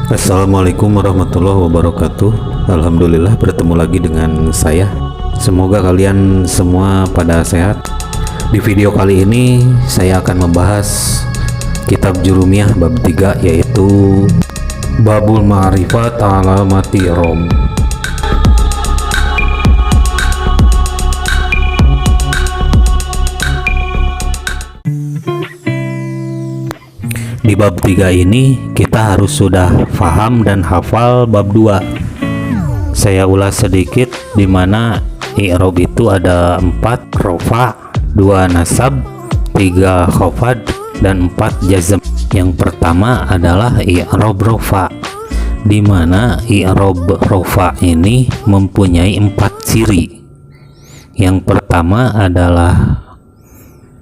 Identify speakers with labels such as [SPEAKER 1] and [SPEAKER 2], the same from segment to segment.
[SPEAKER 1] Assalamualaikum warahmatullahi wabarakatuh. Alhamdulillah bertemu lagi dengan saya. Semoga kalian semua pada sehat. Di video kali ini saya akan membahas kitab Jurumiyah bab 3, yaitu Babul Ma'rifat Alamati Rom. Di bab 3 ini kita harus sudah paham dan hafal bab 2. Saya ulas sedikit, di mana i'rab itu ada 4 rofa, 2 nasab, 3 khafad, dan 4 jazm. Yang pertama adalah i'rab rofa, di mana i'rab rofa ini mempunyai 4 ciri. Yang pertama adalah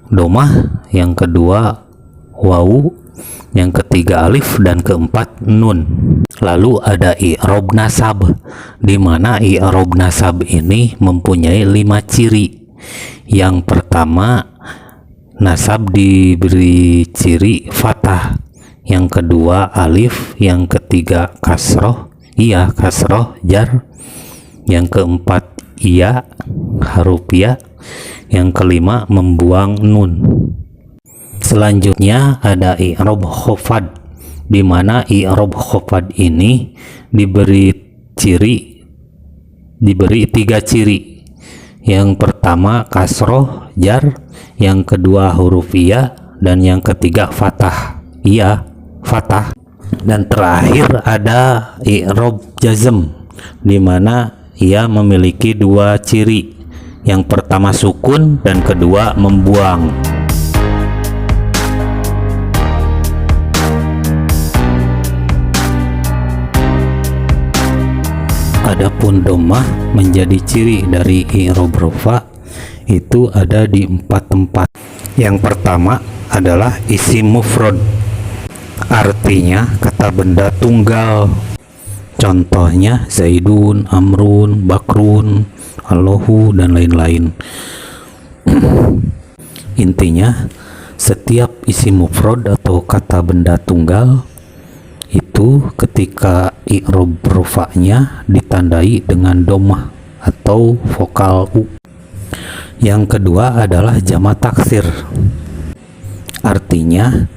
[SPEAKER 1] domah, yang kedua wawu, yang ketiga alif, dan keempat nun. Lalu ada i'rab nasab, di mana i'rab nasab ini mempunyai 5 ciri. Yang pertama, nasab diberi ciri fathah, yang kedua alif, yang ketiga kasroh, kasroh jar, yang keempat huruf ya, yang kelima membuang nun. Selanjutnya ada i'rab khafad, di mana i'rab khafad ini diberi 3 ciri. Yang pertama kasroh jar, yang kedua huruf ya, dan yang ketiga fathah, fathah. Dan terakhir ada i'rab jazm, di mana ia memiliki 2 ciri. Yang pertama sukun, dan kedua membuang. Adapun domah menjadi ciri dari i'rab rofa itu ada di 4 tempat. Yang pertama adalah isim mufrad, artinya kata benda tunggal. Contohnya Zaidun, Amrun, Bakrun, Allahu, dan lain-lain. Intinya setiap isim mufrad atau kata benda tunggal itu ketika i'rab rofa'nya ditandai dengan domah atau vokal u. Yang kedua adalah jamak taksir, artinya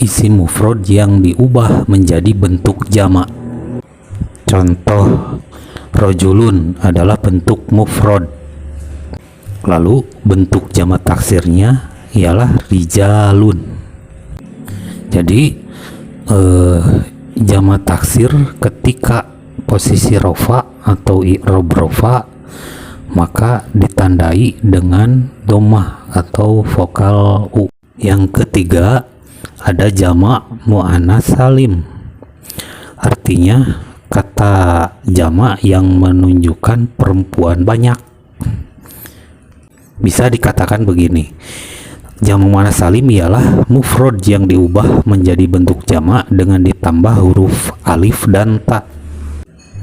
[SPEAKER 1] isim mufrad yang diubah menjadi bentuk jamak. Contoh rojulun adalah bentuk mufrad, lalu bentuk jamak taksirnya ialah rijalun. Jadi jamak taksir ketika posisi rofa atau i'rab rofa maka ditandai dengan domah atau vokal u. Yang ketiga ada jamak muannats salim, artinya kata jamak yang menunjukkan perempuan banyak. Bisa dikatakan begini, jamak muannats salim ialah mufrad yang diubah menjadi bentuk jamak dengan ditambah huruf alif dan ta.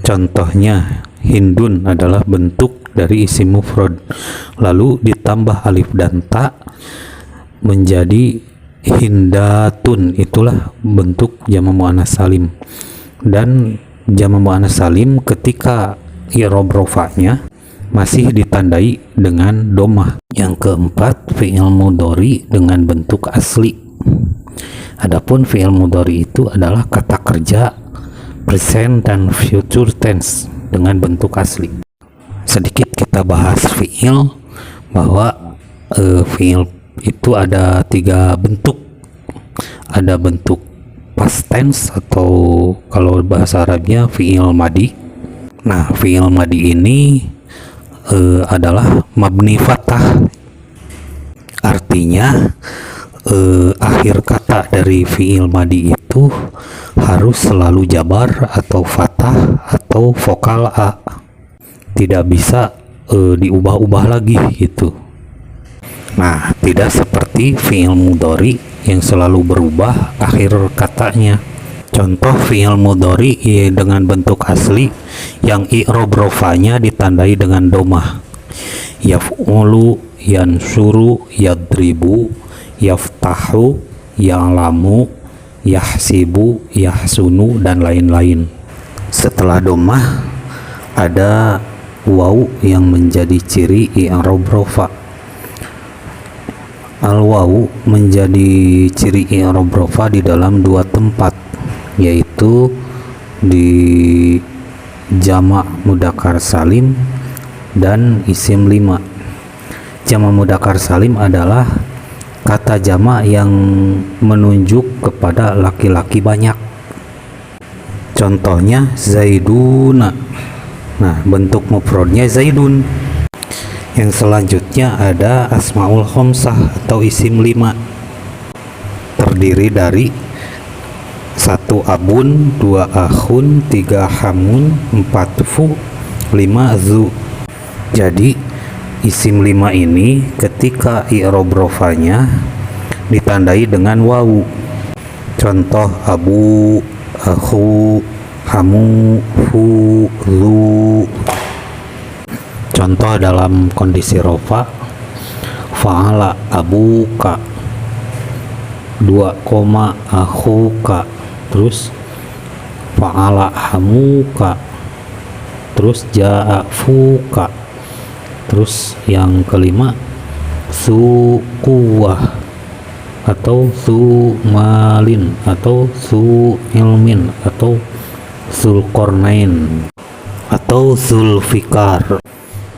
[SPEAKER 1] Contohnya Hindun adalah bentuk dari isim mufrad, lalu ditambah alif dan ta menjadi Hindatun, itulah bentuk jamak muannats salim. Dan jamak muannats salim ketika i'rab rofa'nya masih ditandai dengan domah. Yang keempat, fi'il mudhari dengan bentuk asli. Adapun fi'il mudhari itu adalah kata kerja present dan future tense dengan bentuk asli. Sedikit kita bahas fi'il, bahwa fi'il itu ada 3 bentuk. Ada bentuk past tense atau kalau bahasa Arabnya fi'il madi. Nah, fi'il madi ini adalah mabni fathah, artinya akhir kata dari fi'il madi itu harus selalu jabar atau fathah atau vokal a, tidak bisa diubah-ubah lagi gitu. Nah, tidak seperti fi'il mudhari yang selalu berubah akhir katanya. Contoh fi'il mudhari dengan bentuk asli yang i'rab rofa'nya ditandai dengan domah. Yaf'ulu, yansuru, yadribu, yaftahu, ya'lamu, yahsibu, yahsunu, dan lain-lain. Setelah dhammah ada wawu yang menjadi ciri i'rab rafa. Al-wawu menjadi ciri i'rab rafa di dalam dua tempat, yaitu di jamak mudzakkar salim dan isim 5. Jamak mudzakkar salim adalah kata jamak yang menunjuk kepada laki-laki banyak. Contohnya zaiduna. Nah, bentuk mufradnya zaidun. Yang selanjutnya ada asmaul khamsah atau isim 5. Terdiri dari 1 abun, 2 akhun, 3 hamun, 4 fu, 5 zu. Jadi isim 5 ini ketika i'rab rafanya ditandai dengan wawu. Contoh abu, akhu, hamu, fu, zu. Contoh dalam kondisi rafa, fa'ala abuka, 2, akhuka, terus fa'ala hamuka, terus ja'a fuka. Terus yang kelima su quwwah atau su malin atau su ilmin atau sul qarnain atau sul fikar.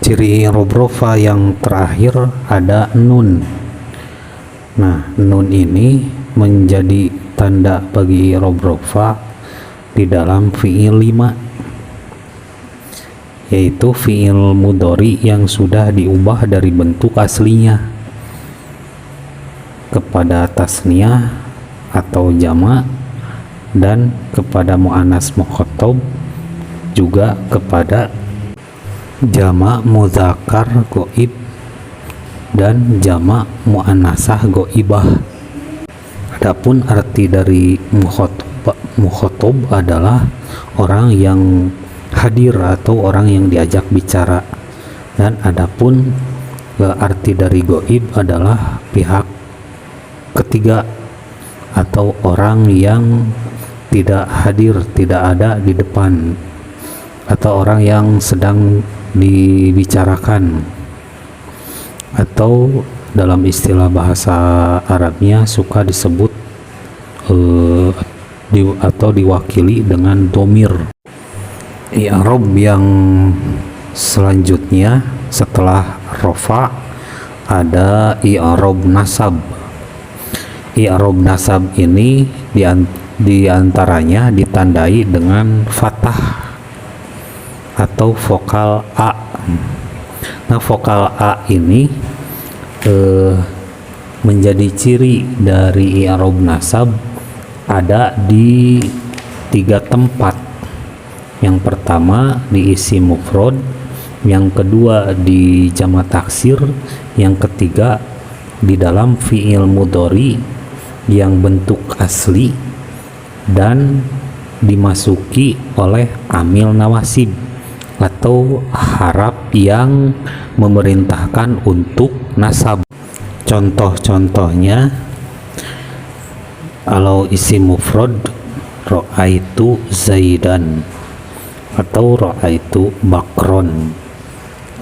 [SPEAKER 1] Ciri i'rab rafa yang terakhir ada nun. Nah, nun ini menjadi tanda bagi i'rab rafa di dalam fi'il 5, yaitu fi'il mudhari yang sudah diubah dari bentuk aslinya kepada tasniyah atau jamak, dan kepada muannas mukhatab, juga kepada jamak mudzakkar ghaib dan jamak muannasah ghaibah. Adapun arti dari mukhatab adalah orang yang hadir atau orang yang diajak bicara, dan adapun arti dari ghaib adalah pihak ketiga atau orang yang tidak hadir, tidak ada di depan, atau orang yang sedang dibicarakan, atau dalam istilah bahasa Arabnya suka disebut atau diwakili dengan domir. I'rab yang selanjutnya setelah rafa ada i'rab nasab. I'rab nasab ini diantaranya ditandai dengan fathah atau vokal a. Nah, vokal a ini menjadi ciri dari i'rab nasab ada di 3 tempat. Yang pertama di isim mufrad, yang kedua di jamak taksir, yang ketiga di dalam fi'il mudhari yang bentuk asli dan dimasuki oleh amil nawasib atau harap yang memerintahkan untuk nasab. Contoh-contohnya, kalau isim mufrad ra'aitu zaidan, atau ra'aitu bakron,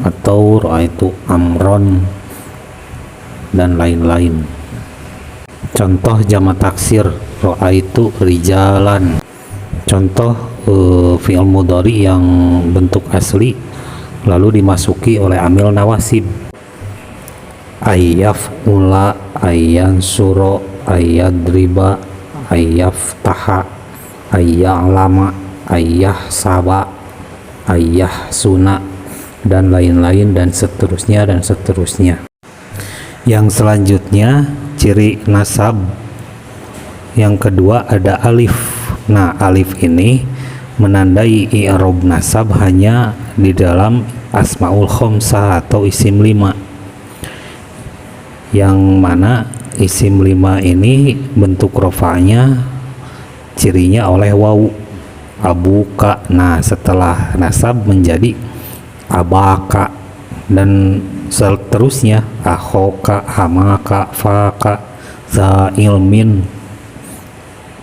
[SPEAKER 1] atau ra'aitu amron, dan lain-lain. Contoh jamak taksir ra'aitu rijalan. Contoh fi'il mudhari yang bentuk asli lalu dimasuki oleh amil nawasib. Ayyaf'ula, ayyansuro, ayyadriba, ayyaftaha, ayya'lama, ayah saba, ayah suna, dan lain-lain, dan seterusnya dan seterusnya. Yang selanjutnya ciri nasab yang kedua ada alif. Nah, alif ini menandai i'rab nasab hanya di dalam asmaul khamsah atau isim 5, yang mana isim 5 ini bentuk rafa'nya cirinya oleh wawu. Abuka, nah setelah nasab menjadi abaka, dan seterusnya akhoka, hamaka, faka, za ilmin,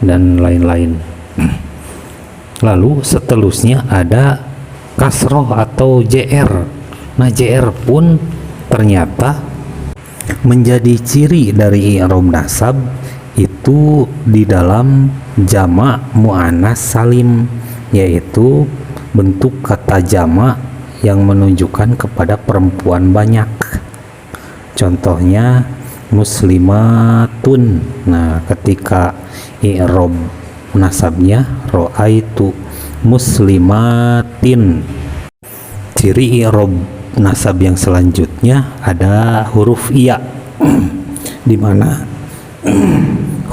[SPEAKER 1] dan lain-lain. Lalu seterusnya ada kasroh atau JR. Nah, JR pun ternyata menjadi ciri dari i'rab nasab itu di dalam jamak muannas salim, yaitu bentuk kata jamak yang menunjukkan kepada perempuan banyak. Contohnya muslimatun. Nah, ketika i'rab nasabnya ro'aitu muslimatin. Ciri i'rab nasab yang selanjutnya ada huruf iya, di mana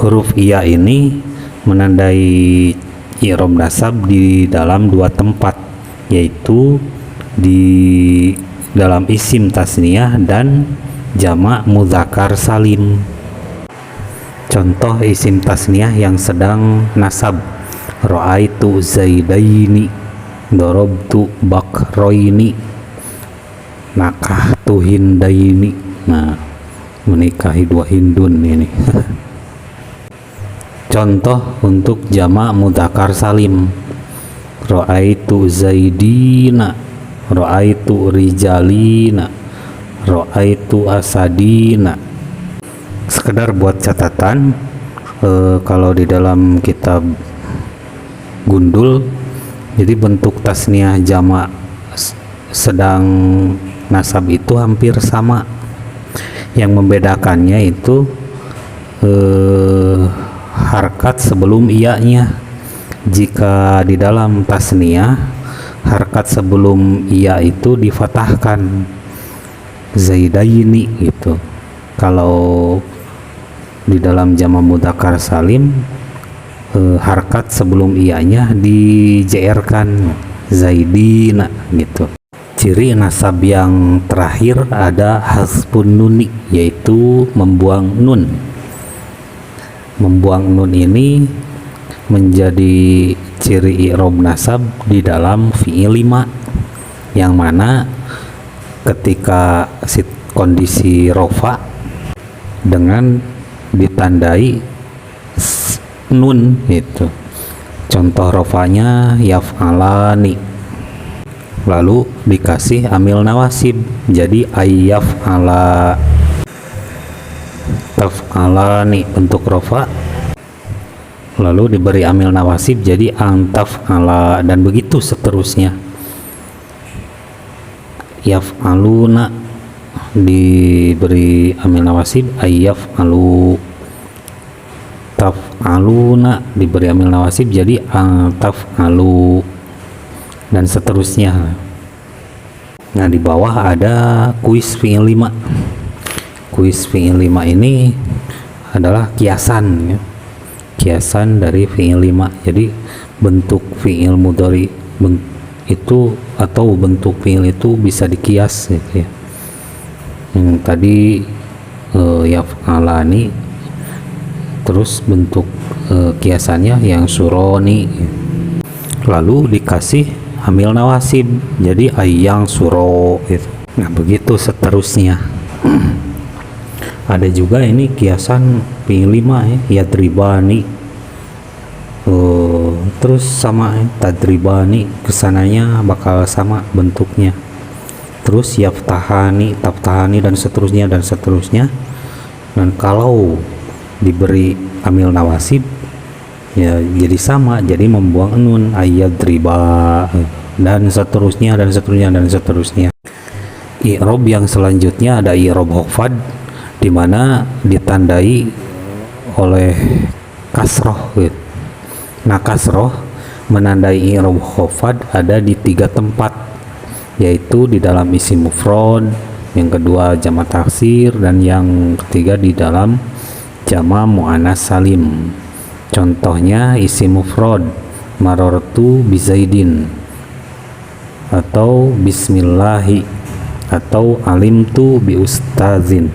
[SPEAKER 1] huruf iya ini menandai i'rab nasab di dalam dua tempat, yaitu di dalam isim tasniyah dan jamak muzakkar salim. Contoh isim tasniyah yang sedang nasab: ra'aitu zaidaini, darabtu bakroini, nakahtu hindaini. Nah, menikahi dua hindun ini. Contoh untuk jamak muzakkar salim: ra'aitu zaidina, ra'aitu rijalina, ra'aitu asadina. Sekedar buat catatan, kalau di dalam kitab Gundul, jadi bentuk tasniah jamak sedang nasab itu hampir sama. Yang membedakannya itu harkat sebelum iya-nya. Jika di dalam tasniah, harkat sebelum iya itu difatahkan, zaidaini gitu. Kalau di dalam jamak mudzakkar salim, harkat sebelum iya-nya di-JR-kan, zaidina gitu. Ciri nasab yang terakhir ada hasbun nuni, yaitu membuang nun. Membuang nun ini menjadi ciri i'rab nasab di dalam fi'il 5, yang mana ketika kondisi rofa dengan ditandai nun itu. Contoh rofanya yaf'alani, lalu dikasih amil nawasib jadi ayyaf'ala, taf'alani bentuk rofa, lalu diberi amil nawasib jadi antaf'ala, dan begitu seterusnya. Yaf'aluna diberi amil nawasib ayyaf'alu, taf'aluna diberi amil nawasib jadi taf'alu, dan seterusnya. Nah, di bawah ada kuis fi'il 5. Kuis fi'il 5 ini adalah kiasan, ya. Kiasan dari fi'il 5. Jadi bentuk fi'il mudhari itu atau bentuk fi'il itu bisa dikias gitu ya. Yang tadi yaf'alani, terus bentuk kiasannya yang suroni, lalu dikasih amil nawasib jadi ayyang suro gitu. Nah, begitu seterusnya. Ada juga ini kiasan fi'il 5 ya, yadribani, terus sama tadribani, kesananya bakal sama bentuknya. Terus yaftahani, taftahani, dan seterusnya dan seterusnya. Dan kalau diberi amil nawasib ya jadi sama, jadi membuang nun, ayyadriba, dan seterusnya dan seterusnya dan seterusnya. I'rab yang selanjutnya ada i'rab khafad, di mana ditandai oleh kasroh gitu. Nah, kasroh menandai i'rab khafad ada di 3 tempat, yaitu di dalam isim mufrad, yang kedua jamak taksir, dan yang ketiga di dalam jamak muannas salim. Contohnya isim mufrad marartu bizaidin, atau bismillahi, atau alimtu bi ustazin.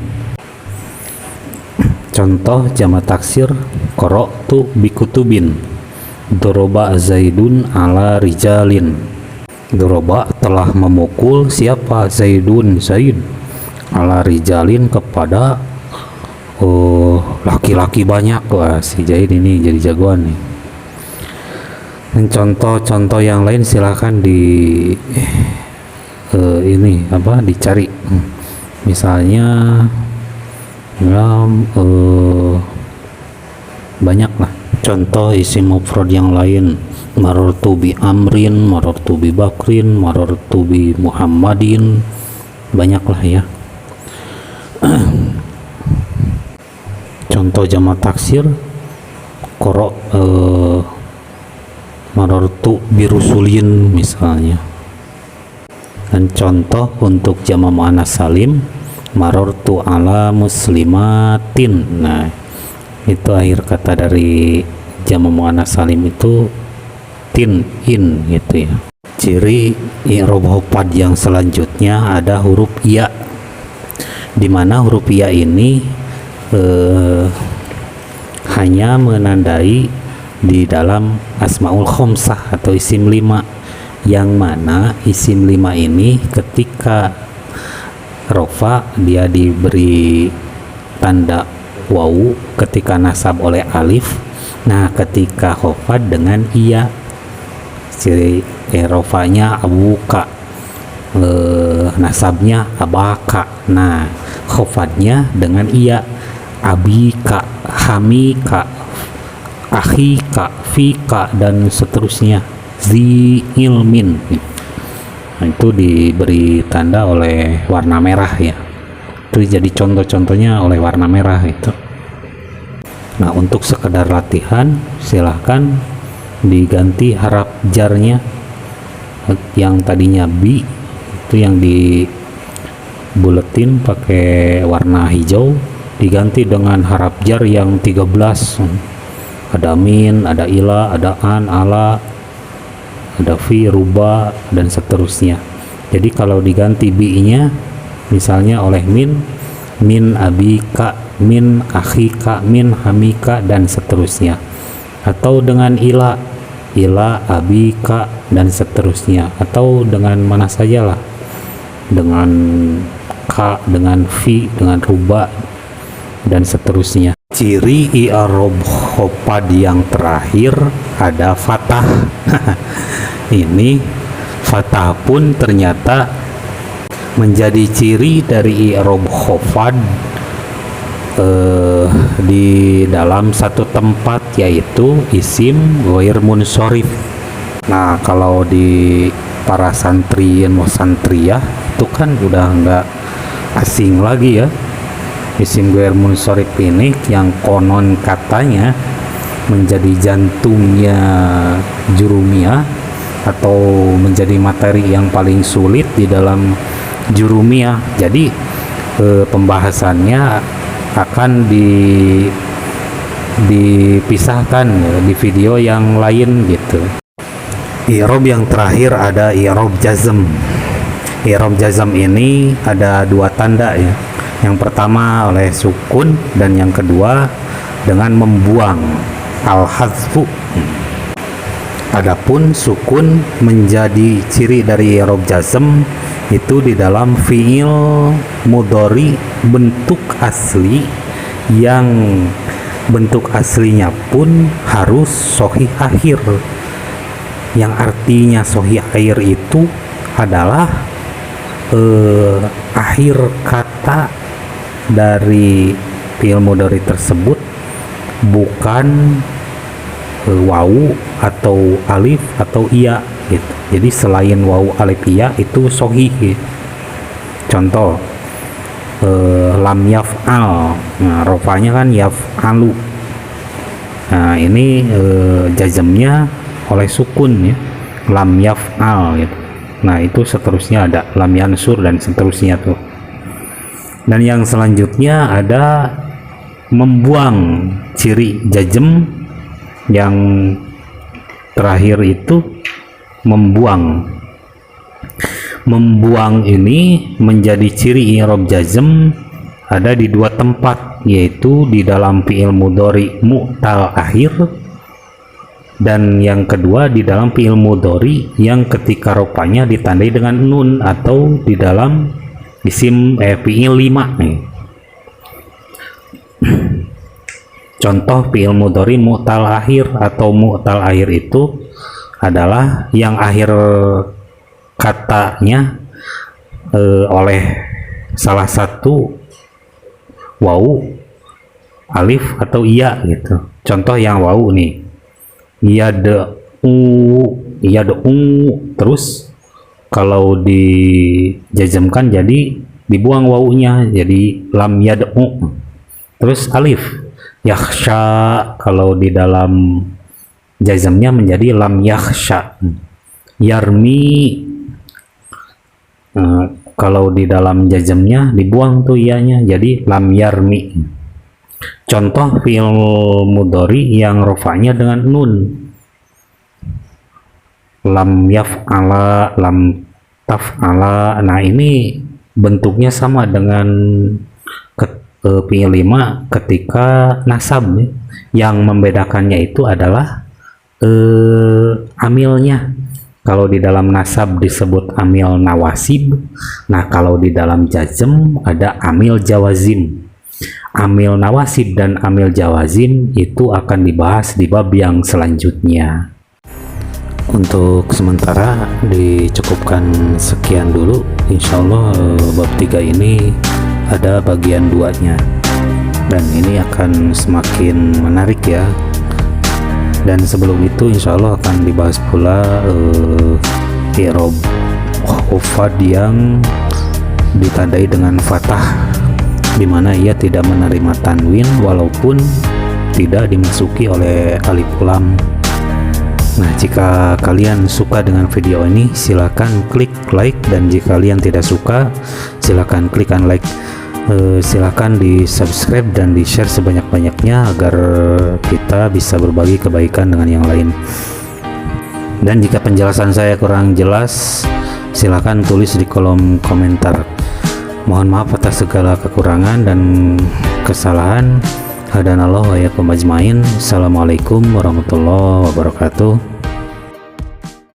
[SPEAKER 1] Contoh jamak taksir qara'tu bi kutubin, doroba zaidun ala rijalin. Doroba telah memukul siapa? Zaidun, Zaid, ala rijalin kepada laki-laki banyak. Wah, si Jahid ini jadi jagoan nih. Dan contoh-contoh yang lain silahkan ini apa dicari. Misalnya ya, banyak lah contoh isim mufrad yang lain. Marartu bi amrin, marartu bi bakrin, marartu bi muhammadin, banyak lah ya. Contoh jamak taksir qara marartu bi rusulin misalnya. Dan contoh untuk jamak muannats salim marartu ala muslimatin. Nah, itu akhir kata dari jamak muannats salim itu in gitu ya. Ciri i'rab khafad yang selanjutnya ada huruf ya, dimana huruf ya ini hanya menandai di dalam asmaul khamsah atau isim 5, yang mana isim 5 ini ketika rofa dia diberi tanda wawu ketika nasab oleh alif. Nah, ketika khafad dengan iya. Ciri rofanya abuka, nasabnya abaka. Nah, khafadnya dengan iya, abika, hamika, akhika, fika, dan seterusnya, zi ilmin. Nah, itu diberi tanda oleh warna merah ya. Itu jadi contoh-contohnya oleh warna merah itu. Nah, untuk sekedar latihan silahkan diganti harap jarnya yang tadinya bi itu yang dibuletin pakai warna hijau diganti dengan harap jar yang 13. Ada min, ada ila, ada an, ala, ada fi, ruba, dan seterusnya. Jadi kalau diganti bi nya misalnya oleh min abika, min akhika, min hamika, dan seterusnya. Atau dengan ila abika, dan seterusnya. Atau dengan mana saja lah, dengan ka, dengan fi, dengan ruba, dan seterusnya. Ciri i'rab khafad yang terakhir ada fathah. Ini fathah pun ternyata menjadi ciri dari i'rab khafad di dalam satu tempat, yaitu isim ghair munsharif. Nah, kalau di para santriin wa santriyah itu kan udah nggak asing lagi ya. Isim ghair munsharif ini yang konon katanya menjadi jantungnya jurumiyah atau menjadi materi yang paling sulit di dalam jurumiyah. Jadi pembahasannya akan dipisahkan ya, di video yang lain gitu. I'rab yang terakhir ada i'rab jazm. I'rab jazm ini ada dua tanda ya. Yang pertama oleh sukun dan yang kedua dengan membuang, al-hadzfu. Adapun sukun menjadi ciri dari i'rab jazm itu di dalam fi'il mudhari bentuk asli, yang bentuk aslinya pun harus sahih akhir. Yang artinya sahih akhir itu adalah akhir kata dari fi'il mudhari tersebut bukan wawu atau alif atau iya gitu. Jadi selain wawu alif iya itu sahih. Contoh lam yaf'al, nah rofanya kan yaf'alu. Nah ini jazmnya oleh sukun ya, lam yaf'al gitu. Nah itu seterusnya ada lam yansur dan seterusnya tuh. Dan yang selanjutnya ada membuang, ciri jazm yang terakhir itu membuang. Membuang ini menjadi ciri i'rab jazm ada di dua tempat, yaitu di dalam fi'il mudhari mu'tal akhir, dan yang kedua di dalam fi'il mudhari yang ketika rofanya ditandai dengan nun, atau di dalam isim fi'il 5 nih. Contoh fi'il mudhari mu'tal akhir atau mu'tal akhir itu adalah yang akhir katanya oleh salah satu wawu, alif atau iya gitu. Contoh yang wawu nih, yad'u, terus kalau dijazmkan jadi dibuang wawunya jadi lam yad'u. Terus alif yakhsha, kalau di dalam jazmnya menjadi lam yakhsha. Yarmi, kalau di dalam jazmnya dibuang tuh ianya jadi lam yarmi. Contoh fi'il mudhari yang rofanya dengan nun, lam yaf'ala, lam taf'ala. Nah ini bentuknya sama dengan fi'il 5 ketika nasab. Yang membedakannya itu adalah amilnya. Kalau di dalam nasab disebut amil nawasib, nah kalau di dalam jazm ada amil jawazim. Amil nawasib dan amil jawazim itu akan dibahas di bab yang selanjutnya. Untuk sementara dicukupkan sekian dulu. Insya Allah bab 3 ini ada bagian 2-nya, dan ini akan semakin menarik ya. Dan sebelum itu insya Allah akan dibahas pula i'rab khufad yang ditandai dengan fathah, dimana ia tidak menerima tanwin walaupun tidak dimasuki oleh alif lam. Nah, jika kalian suka dengan video ini silakan klik like, dan jika kalian tidak suka silakan klik unlike. Silakan di subscribe dan di share sebanyak-banyaknya agar kita bisa berbagi kebaikan dengan yang lain. Dan jika penjelasan saya kurang jelas silakan tulis di kolom komentar. Mohon maaf atas segala kekurangan dan kesalahan. Hadanallahu wa iyyakum ajmain. Assalamualaikum warahmatullahi wabarakatuh.